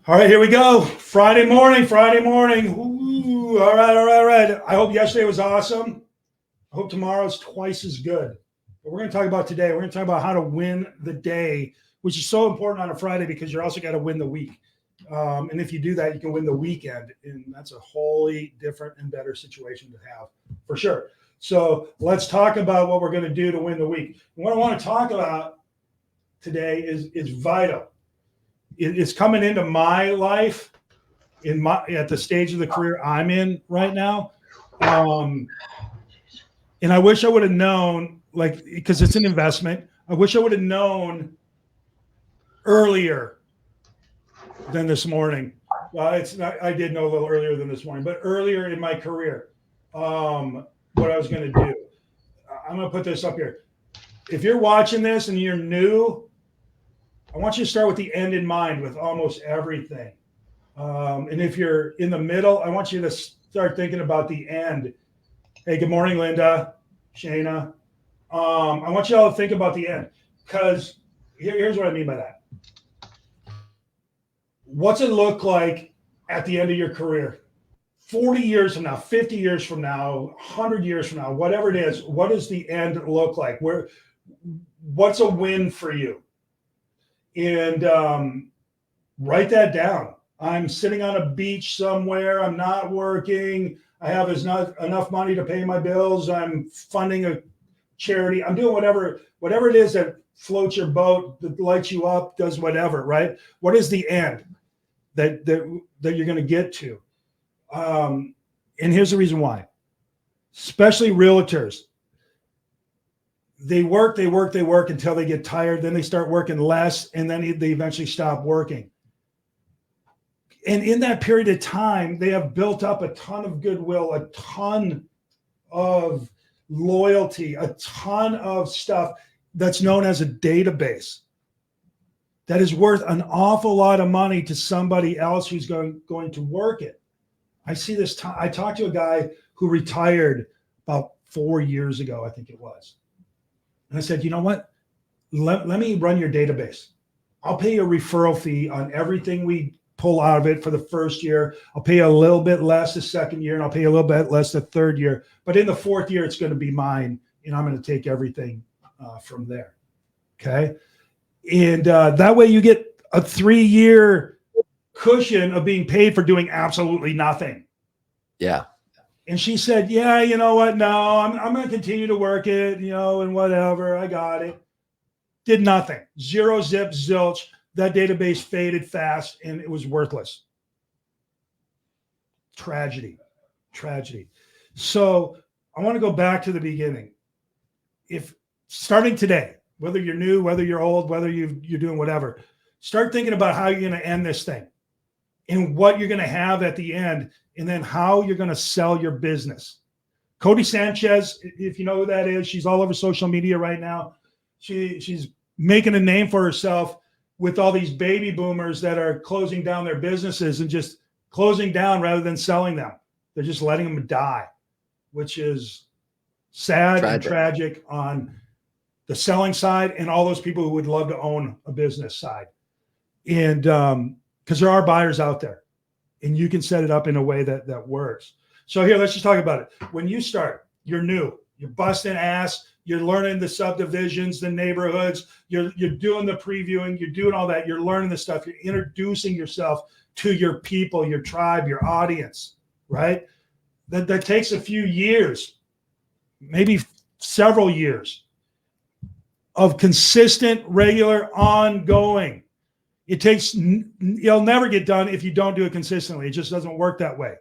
All right, here we go. Friday morning. Ooh, all right. I hope yesterday was awesome. I hope tomorrow's twice as good. But we're going to talk about today. We're going to talk about how to win the day, which is so important on a Friday because you're also got to win the week. And if you do that, you can win the weekend. And that's a wholly different and better situation to have for sure. So let's talk about what we're going to do to win the week. And what I want to talk about today is vital. It's coming into my life at the stage of the career I'm in right now. And I wish I would have known, because it's an investment. I wish I would have known earlier than this morning. Well, it's not, I did know a little earlier than this morning, but earlier in my career, what I was going to do. I'm going to put this up here. If you're watching this and you're new, I want you to start with the end in mind with almost everything. And if you're in the middle, I want you to start thinking about the end. Hey, good morning, Linda, Shayna. I want you all to think about the end, because here's what I mean by that. What's it look like at the end of your career? 40 years from now, 50 years from now, 100 years from now, whatever it is, what does the end look like? What's a win for you? And write that down. I'm sitting on a beach somewhere. I'm not working. I have enough money to pay my bills. I'm funding a charity. I'm doing whatever it is that floats your boat, that lights you up, does whatever, right? What is the end that you're going to get to? And here's the reason why. Especially realtors. They work until they get tired. Then they start working less, and then they eventually stop working. And in that period of time, they have built up a ton of goodwill, a ton of loyalty, a ton of stuff that's known as a database that is worth an awful lot of money to somebody else who's going to work it. I see this. I talked to a guy who retired about 4 years ago, I think it was. And I said, you know what? Let me run your database. I'll pay you a referral fee on everything we pull out of it for the first year. I'll pay you a little bit less the second year, and I'll pay you a little bit less the third year. But in the fourth year, it's going to be mine, and I'm going to take everything from there. Okay? And that way you get a 3-year cushion of being paid for doing absolutely nothing. Yeah. And she said, yeah, you know what? No, I'm going to continue to work it, and whatever. I got it. Did nothing. Zero, zip, zilch. That database faded fast, and it was worthless. Tragedy. So I want to go back to the beginning. If starting today, whether you're new, whether you're old, whether you're doing whatever, start thinking about how you're going to end this thing and what you're going to have at the end, and then how you're going to sell your business. Codie Sanchez, if you know who that is, she's all over social media right now. She's making a name for herself with all these baby boomers that are closing down their businesses and just closing down rather than selling them. They're just letting them die, which is sad and tragic on the selling side and all those people who would love to own a business side. And because there are buyers out there, and you can set it up in a way that works. So here, let's just talk about it. When you start, you're new, you're busting ass, you're learning the subdivisions, the neighborhoods, you're doing the previewing, you're doing all that, you're learning the stuff, you're introducing yourself to your people, your tribe, your audience, right? That takes a few years, maybe several years of consistent, regular, ongoing. You'll never get done if you don't do it consistently. It just doesn't work that way.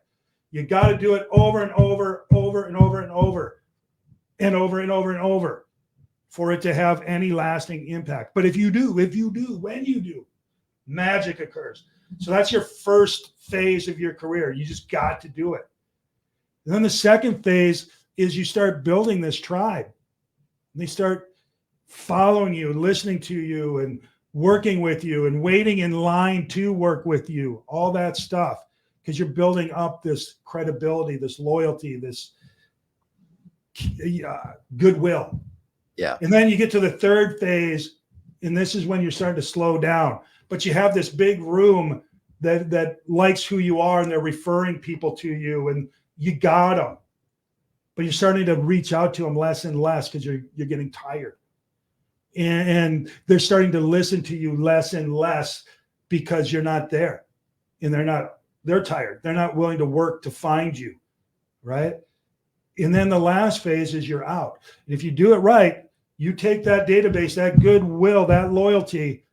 You got to do it over and over for it to have any lasting impact. But when you do, magic occurs. So that's your first phase of your career. You just got to do it. And then the second phase is you start building this tribe. And they start following you, listening to you, and working with you, and waiting in line to work with you, all that stuff, because you're building up this credibility, this loyalty, this goodwill. Yeah. And then you get to the third phase, and this is when you're starting to slow down. But you have this big room that likes who you are and they're referring people to you and you got them, but you're starting to reach out to them less and less because you're getting tired, and they're starting to listen to you less and less because you're not there, and they're tired. They're not willing to work to find you, right? And then the last phase is you're out. And if you do it right, you take that database, that goodwill, that loyalty,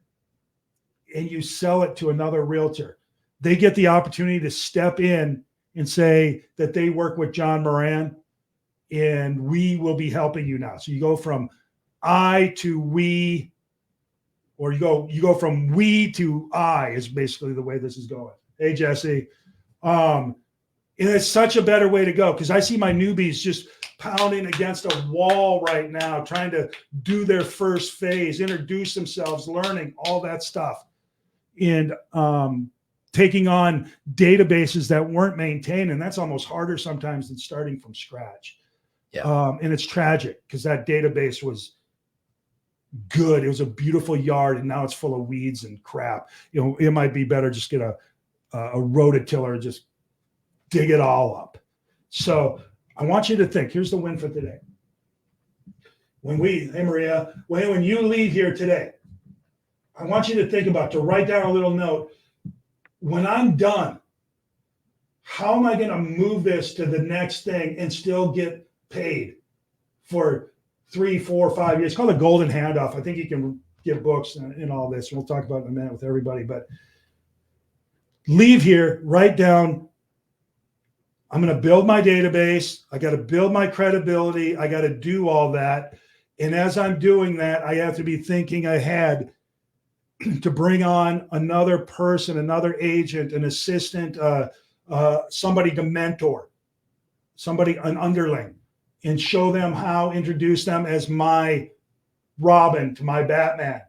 and you sell it to another realtor. They get the opportunity to step in and say that they work with John Moran and we will be helping you now. So you go from I to we, or you go from we to I is basically the way this is going. Hey, Jesse. And it's such a better way to go because I see my newbies just pounding against a wall right now, trying to do their first phase, introduce themselves, learning all that stuff, and taking on databases that weren't maintained. And that's almost harder sometimes than starting from scratch. Yeah. And it's tragic because that database was good. It was a beautiful yard, and now it's full of weeds and crap. You know, it might be better just get a rototiller and just dig it all up. So I want you to think, here's the win for today. Hey Maria, when you leave here today, I want you to think about, to write down a little note. When I'm done, how am I going to move this to the next thing and still get paid for 3, 4, 5 years? It's called a golden handoff. I think you can get books and all this. We'll talk about it in a minute with everybody, but leave here, write down, I'm going to build my database. I got to build my credibility. I got to do all that. And as I'm doing that, I have to be thinking ahead to bring on another person, another agent, an assistant, somebody to mentor, an underling, and show them how, introduce them as my Robin to my Batman.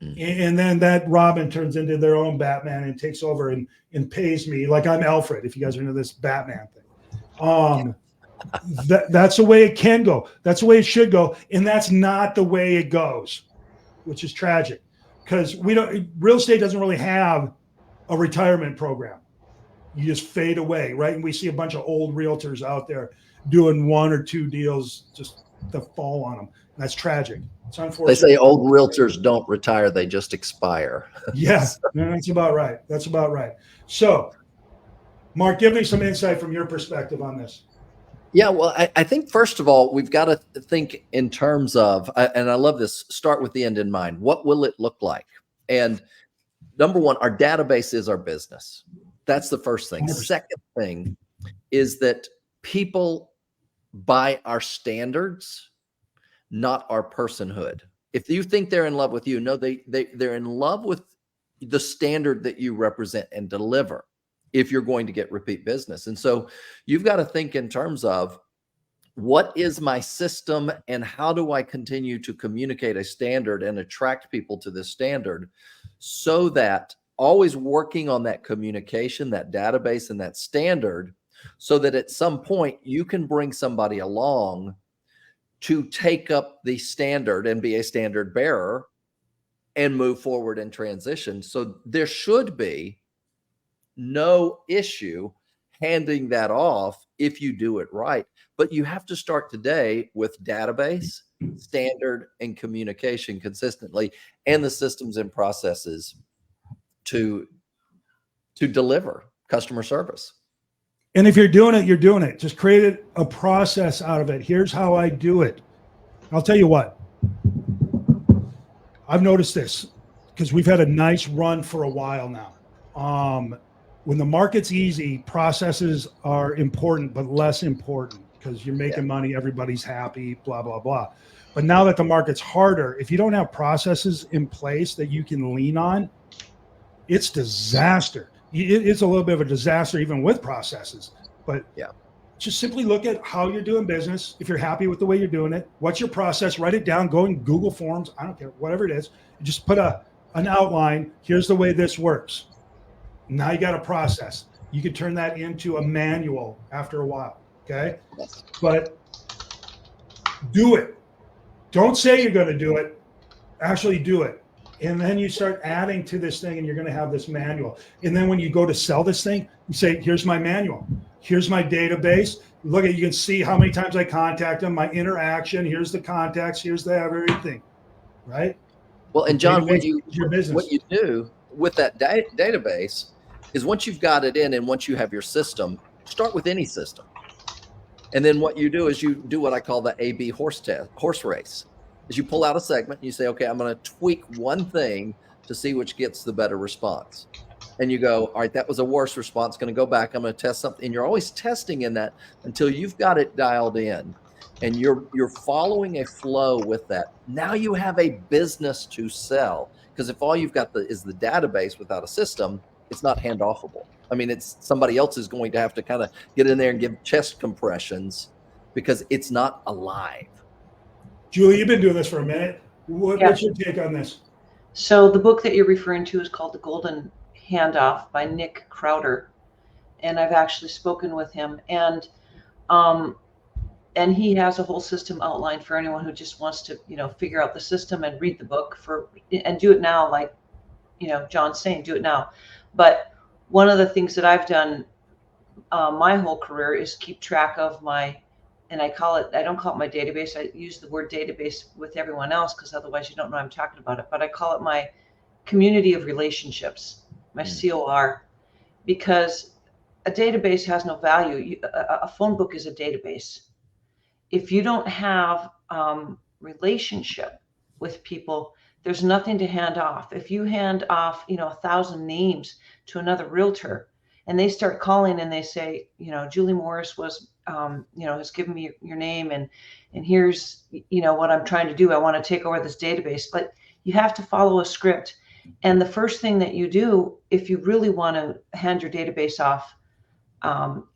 And then that Robin turns into their own Batman and takes over and pays me like I'm Alfred, if you guys are into this Batman thing. That's the way it can go. That's the way it should go. And that's not the way it goes, which is tragic because real estate doesn't really have a retirement program. You just fade away, right? And we see a bunch of old realtors out there doing 1 or 2 deals just to fall on them. And that's tragic. It's unfortunate. They say old realtors don't retire, they just expire. Yeah, that's about right. That's about right. So, Mark, give me some insight from your perspective on this. Yeah, well, I think first of all, we've got to think in terms of, and I love this, start with the end in mind. What will it look like? And number one, our database is our business. That's the first thing. 100%. Second thing is that people buy our standards, not our personhood. If you think they're in love with you, no, they're in love with the standard that you represent and deliver if you're going to get repeat business. And so you've got to think in terms of what is my system and how do I continue to communicate a standard and attract people to this standard, so that always working on that communication, that database, and that standard, so that at some point you can bring somebody along to take up the standard and be a standard bearer and move forward and transition. So there should be no issue handing that off if you do it right. But you have to start today with database, standard, and communication consistently, and the systems and processes to deliver customer service. And if you're doing it, you're doing it. Just create a process out of it. Here's how I do it. I'll tell you what. I've noticed this because we've had a nice run for a while now. When the market's easy, processes are important, but less important because you're making money, everybody's happy, blah, blah, blah. But now that the market's harder, if you don't have processes in place that you can lean on, it's disaster. It's a little bit of a disaster even with processes. But just simply look at how you're doing business. If you're happy with the way you're doing it, what's your process? Write it down. Go in Google Forms. I don't care, whatever it is. Just put an outline. Here's the way this works. Now you got a process. You can turn that into a manual after a while. Okay. But do it. Don't say you're going to do it. Actually do it. And then you start adding to this thing, and you're going to have this manual. And then when you go to sell this thing, you say, here's my manual. Here's my database. Look at, you can see how many times I contact them, my interaction. Here's the contacts. Here's the everything, right? Well, and John, what you business. do with that database is once you've got it in and once you have your system, start with any system. And then what you do is you do what I call the A/B horse race. Is you pull out a segment and you say, okay, I'm going to tweak one thing to see which gets the better response. And you go, all right, that was a worse response. Going to go back. I'm going to test something. And you're always testing in that until you've got it dialed in, and you're following a flow with that. Now you have a business to sell, because if all you've got is the database without a system, it's not handoffable. I mean, it's somebody else is going to have to kind of get in there and give chest compressions because it's not alive. Julie, you've been doing this for a minute. What's your take on this? So the book that you're referring to is called The Golden Handoff by Nick Crowder. And I've actually spoken with him. And he has a whole system outlined for anyone who just wants to, figure out the system and read the book and do it now, like, John's saying, do it now. But one of the things that I've done my whole career is keep track of and I don't call it my database. I use the word database with everyone else because otherwise you don't know I'm talking about it. But I call it my community of relationships, my COR, because a database has no value. A phone book is a database. If you don't have relationship with people, there's nothing to hand off. If you hand off, 1,000 names to another realtor, and they start calling and they say, Julie Morris was, has given me your name, and here's, what I'm trying to do. I want to take over this database, but you have to follow a script. And the first thing that you do, if you really want to hand your database off,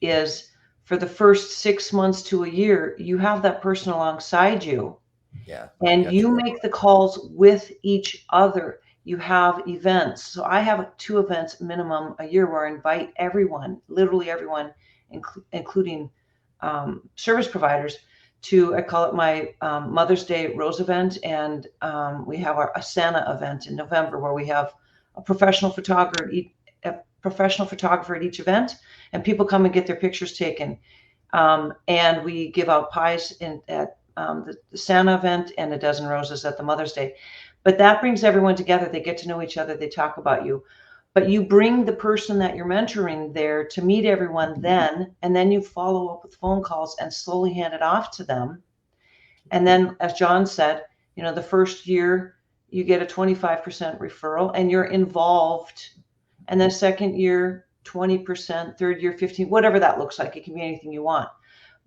is for the first 6 months to a year, you have that person alongside you. Yeah. And you make the calls with each other. You have events. So I have 2 events minimum a year where I invite everyone, literally everyone, including service providers, to, I call it my Mother's Day Rose event. And we have a Santa event in November where we have a professional photographer at each event, and people come and get their pictures taken. And we give out pies at the Santa event and a dozen roses at the Mother's Day. But that brings everyone together. They get to know each other. They talk about you. But you bring the person that you're mentoring there to meet everyone then, and then you follow up with phone calls and slowly hand it off to them. And then, as John said, the first year you get a 25% referral and you're involved. And then second year, 20%, third year, 15%, whatever that looks like. It can be anything you want.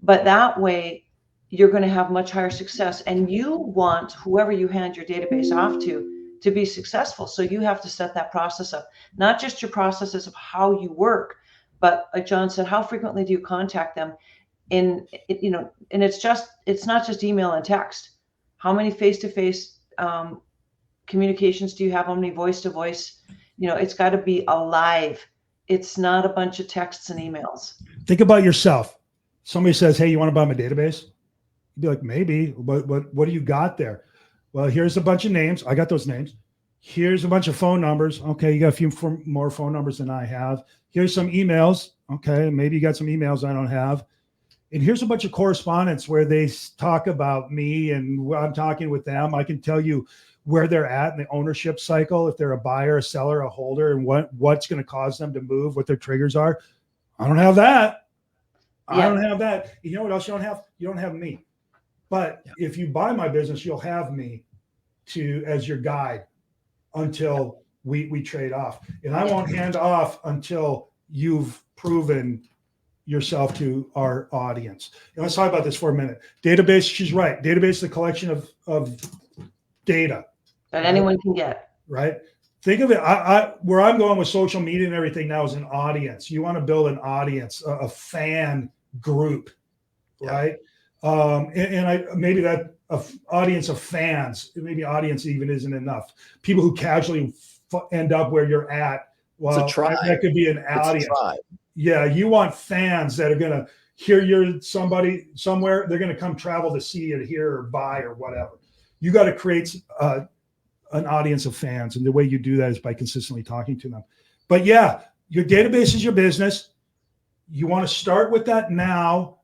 But that way, you're going to have much higher success. And you want whoever you hand your database off to be successful. So you have to set that process up, not just your processes of how you work, but like John said, how frequently do you contact them? And it's not just email and text. How many face-to-face communications do you have? How many voice-to-voice? It's got to be alive. It's not a bunch of texts and emails. Think about yourself. Somebody says, hey, you want to buy my database? You'd be like, maybe, but what do you got there? Well, here's a bunch of names. I got those names. Here's a bunch of phone numbers. Okay, you got a few more phone numbers than I have. Here's some emails. Okay, maybe you got some emails I don't have. And here's a bunch of correspondence where they talk about me and I'm talking with them. I can tell you where they're at in the ownership cycle, if they're a buyer, a seller, a holder, and what's going to cause them to move, what their triggers are. I don't have that. Yeah. I don't have that. You know what else you don't have? You don't have me. But if you buy my business, you'll have me as your guide until we trade off. And I won't hand off until you've proven yourself to our audience. And let's talk about this for a minute. Database, she's right. Database is a collection of data that anyone can get. Right? Think of it. Where I'm going with social media and everything now is an audience. You want to build an audience, a fan group, right? Maybe that audience of fans, maybe audience even isn't enough. People who casually end up where you're at. Well, that could be an audience. Yeah, you want fans that are going to hear you're somebody somewhere. They're going to come travel to see it, hear, or buy, or whatever. You got to create an audience of fans. And the way you do that is by consistently talking to them. But yeah, your database is your business. You want to start with that now.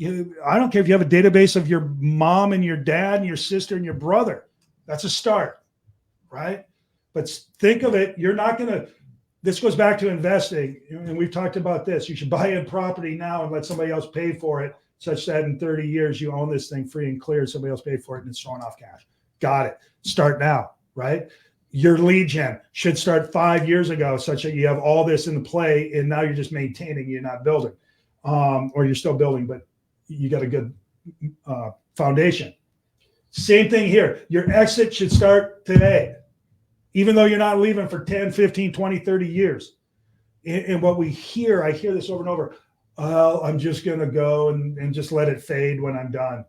I don't care if you have a database of your mom and your dad and your sister and your brother. That's a start, right? But think of it, you're not going to, this goes back to investing. And we've talked about this. You should buy a property now and let somebody else pay for it, such that in 30 years you own this thing free and clear. Somebody else paid for it and it's throwing off cash. Got it. Start now, right? Your lead gen should start 5 years ago, such that you have all this in the play, and now you're just maintaining, you're not building, or you're still building, but you got a good foundation. Same thing here. Your exit should start today, even though you're not leaving for 10, 15, 20, 30 years. And what I hear this over and over, I'm just going to go and just let it fade when I'm done.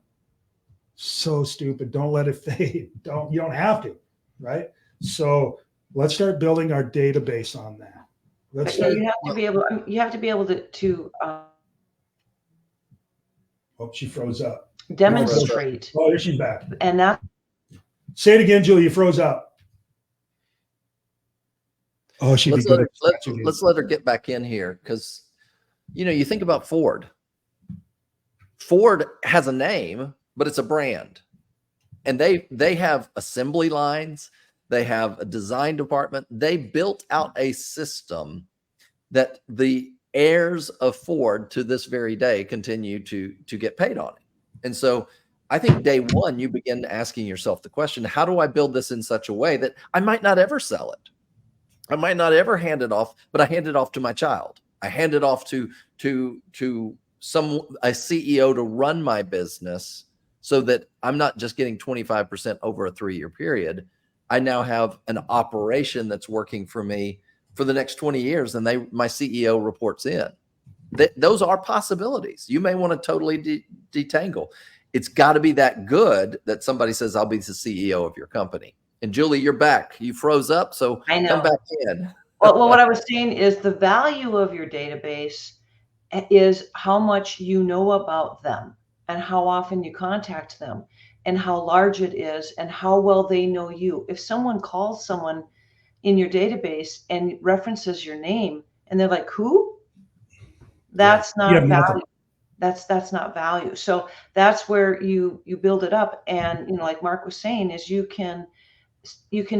So stupid. Don't let it fade. You don't have to, right? So let's start building our database on that. You have to be able to oh, she froze up. Demonstrate. Oh, there she's back. And that. Say it again, Julie. You froze up. Oh, let's let her get back in here, because you think about Ford. Ford has a name, but it's a brand, and they have assembly lines. They have a design department. They built out a system that the heirs of Ford to this very day continue to get paid on it. And so I think day one, you begin asking yourself the question, how do I build this in such a way that I might not ever sell it? I might not ever hand it off, but I hand it off to my child. I hand it off to a CEO to run my business, so that I'm not just getting 25% over a 3-year period. I now have an operation that's working for me for the next 20 years, and my CEO reports in. Those are possibilities. You may want to totally detangle. It's got to be that good that somebody says, I'll be the CEO of your company. And Julie, you're back. You froze up, so come back in. Well, what I was saying is the value of your database is how much you know about them and how often you contact them and how large it is and how well they know you. If someone calls someone in your database and references your name and they're like, who? That's not value. That's not value. So that's where you build it up. And, like Mark was saying, is you can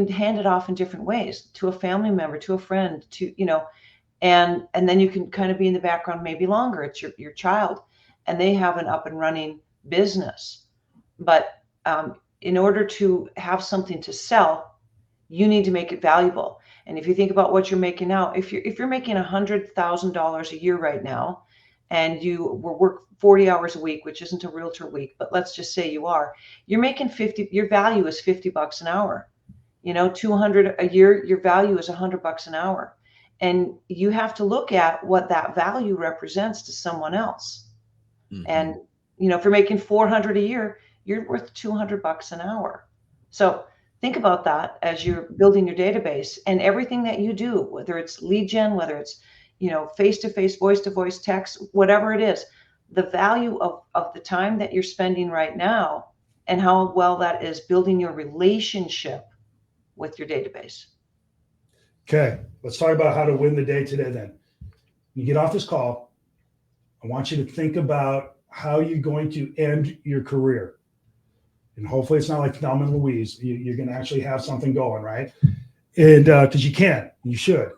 hand it off in different ways, to a family member, to a friend, and then you can kind of be in the background maybe longer. It's your child, and they have an up and running business. But in order to have something to sell, you need to make it valuable. And if you think about what you're making now, if you're making $100,000 a year right now, and you work 40 hours a week, which isn't a realtor week, but let's just say you're making 50. Your value is $50 an hour. 200 a year, your value is $100 an hour. And you have to look at what that value represents to someone else. Mm-hmm. And, if you're making 400 a year, you're worth $200 an hour. So think about that as you're building your database, and everything that you do, whether it's lead gen, whether it's, face-to-face, voice-to-voice text, whatever it is, the value of the time that you're spending right now and how well that is building your relationship with your database. Okay, let's talk about how to win the day today then. When you get off this call, I want you to think about how you're going to end your career. And hopefully it's not like Thelma and Louise. You're going to actually have something going, right? And because you can, you should.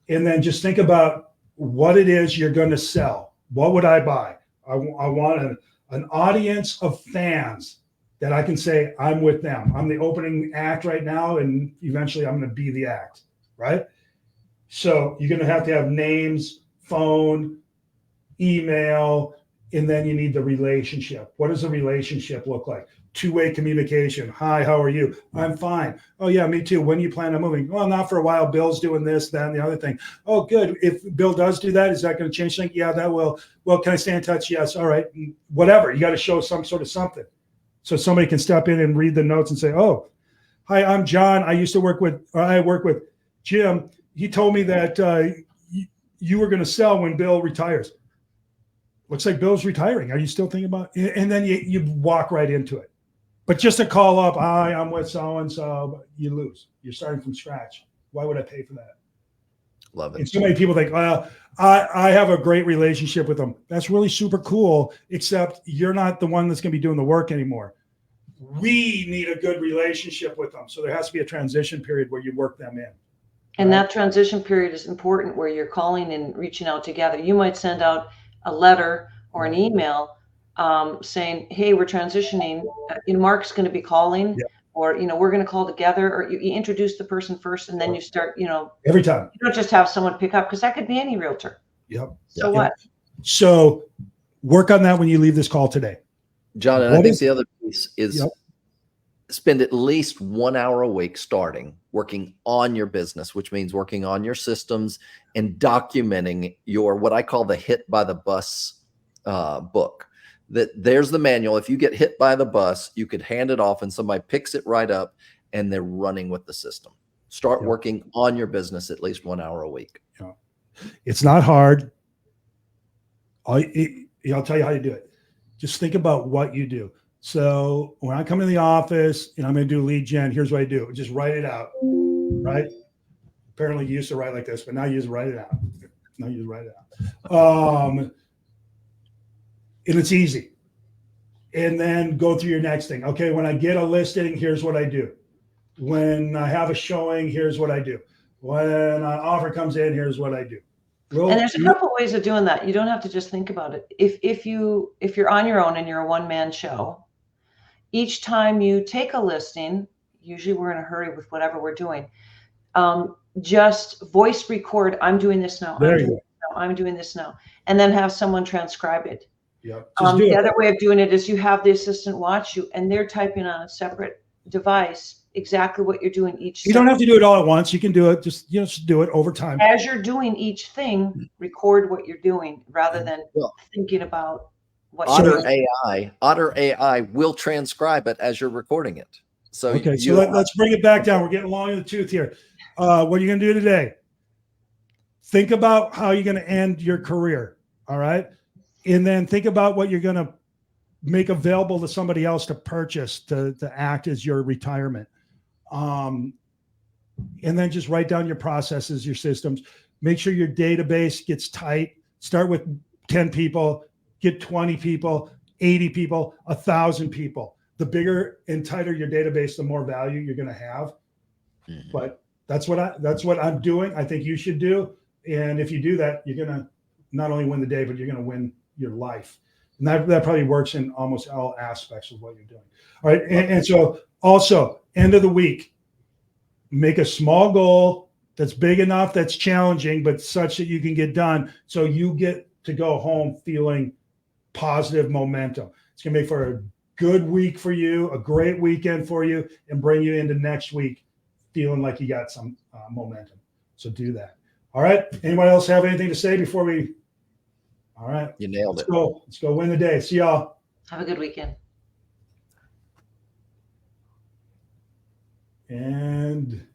And then just think about what it is you're going to sell. What would I buy? I want an audience of fans that I can say I'm with them. I'm the opening act right now, and eventually I'm going to be the act, right? So you're going to have names, phone, email, and then you need the relationship. What does a relationship look like? Two-way communication. Hi, how are you? I'm fine. Oh, yeah, me too. When do you plan on moving? Well, not for a while. Bill's doing this, that, and the other thing. Oh, good. If Bill does do that, is that going to change things? Yeah, that will. Well, can I stay in touch? Yes. All right. Whatever. You got to show some sort of something. So somebody can step in and read the notes and say, oh, hi, I'm John. I work with Jim. He told me that you were going to sell when Bill retires. Looks like Bill's retiring. Are you still thinking about it? And then you walk right into it. But just to call up, hi, I'm with so and so, you lose. You're starting from scratch. Why would I pay for that? Love And it. so many people think, well, I have a great relationship with them. That's really super cool, except you're not the one that's going to be doing the work anymore. We need a good relationship with them. So there has to be a transition period where you work them in. And Right. that transition period is important where you're calling and reaching out together. You might send out a letter or an email saying, hey, we're transitioning. Mark's going to be calling, Yeah. or, we're going to call together, or you introduce the person first, and then you start, Every time. you don't just have someone pick up, because that could be any realtor. Yep. So Yep. what? So work on that when you leave this call today. John, and I What think is- the other piece is Yep. spend at least 1 hour a week starting working on your business, which means working on your systems and documenting your, what I call the hit by the bus book. That there's the manual. If you get hit by the bus, you could hand it off and somebody picks it right up and they're running with the system. Start Yep. working on your business at least 1 hour a week. It's not hard. I'll tell you how you do it. Just think about what you do. So when I come in the office and I'm going to do lead gen, here's what I do. Just write it out, right? Apparently you used to write like this, but now you just write it out. Now you just write it out. And it's easy. And then go through your next thing. Okay, when I get a listing, here's what I do. When I have a showing, here's what I do. When an offer comes in, here's what I do. And there's a couple ways of doing that. You don't have to just think about it. If you're on your own and you're a one-man show, each time you take a listing, usually we're in a hurry with whatever we're doing, just voice record, I'm doing this now, There you go. I'm doing this now, and then have someone transcribe it. Yep. Just do The it. other way of doing it is you have the assistant watch you, and they're typing on a separate device exactly what you're doing each You don't have to do it all at once. You can do it. Just do it over time. as you're doing each thing, record what you're doing rather than Well, thinking about what Otter AI will transcribe it as you're recording it. So Okay, so let's bring it back down. We're getting long in the tooth here. What are you going to do today? Think about how you're going to end your career. All right. And then think about what you're going to make available to somebody else to purchase to act as your retirement. And then just write down your processes, your systems. Make sure your database gets tight. Start with 10 people, get 20 people, 80 people, 1,000 people. The bigger and tighter your database, the more value you're going to have. Mhm. But that's what I'm doing. I think you should do. And if you do that, you're going to not only win the day, but you're going to win your life. And that probably works in almost all aspects of what you're doing. All right. And so also end of the week, make a small goal that's big enough, that's challenging, but such that you can get done. So you get to go home feeling positive momentum. It's going to make for a good week for you, a great weekend for you, and bring you into next week feeling like you got some momentum. So do that. All right. Anyone else have anything to say before we? All right. You nailed it. Let's go win the day. See y'all. Have a good weekend. And